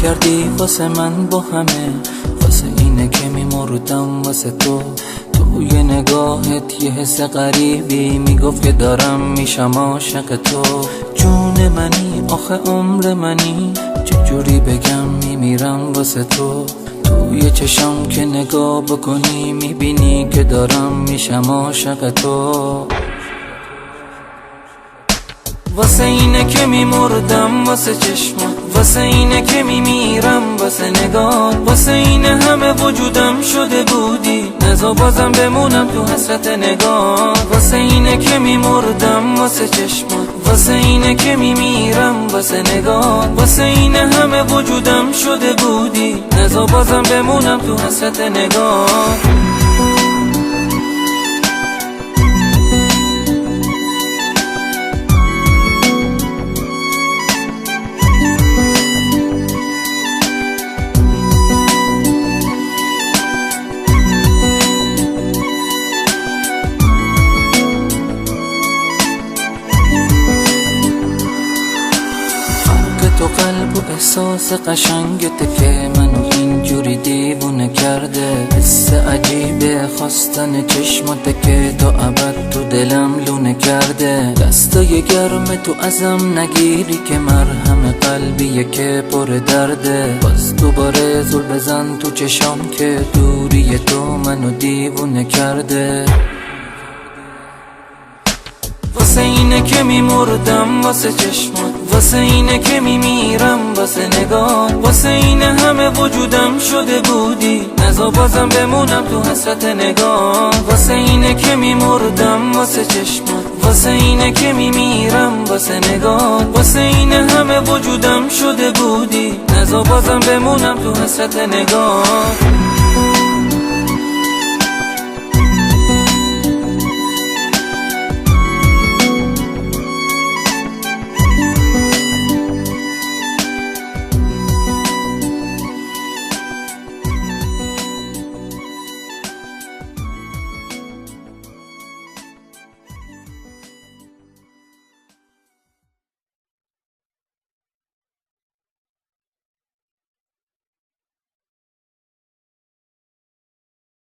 کردی واسه من با همه، واسه اینه که میمردم واسه تو. توی نگاهت یه حس غریبی میگفت که دارم میشم عاشق تو. جون منی آخه عمر منی، چجوری بگم میمیرم واسه تو. توی چشم که نگاه بکنی میبینی که دارم میشم عاشق تو. واسه اینه که میمردم واسه چشمات، واسه اینه که میمیرم واسه نگات، واسه اینه همه وجودم شده بودی، نزا بازم بمونم تو حسرت نگات. واسه اینه که میمردم واسه چشمات، واسه اینه که میمیرم واسه نگات، واسه اینه همه وجودم شده بودی، نزا بازم بمونم تو حسرت نگات. تو قلب و احساس قشنگته که منو اینجوری دیوونه کرده. حس عجیبه خواستن چشماته که تا ابد تو دلم لونه کرده. دستای گرم تو ازم نگیری که مرهم قلبیه که پر درده. باز دوباره زل بزن تو چشام که دوری تو منو دیوونه کرده. واسه اینه که میمردم واسه چشمات، واسه اینه که میمیرم واسه نگات، واسه اینه همه وجودم شده بودی، نزا بازم بمونم تو حسرت نگات. واسه اینه که میمردم واسه چشمات، واسه اینه که میمیرم واسه نگات، واسه اینه همه وجودم شده بودی، نزا بازم بمونم تو حسرت نگات.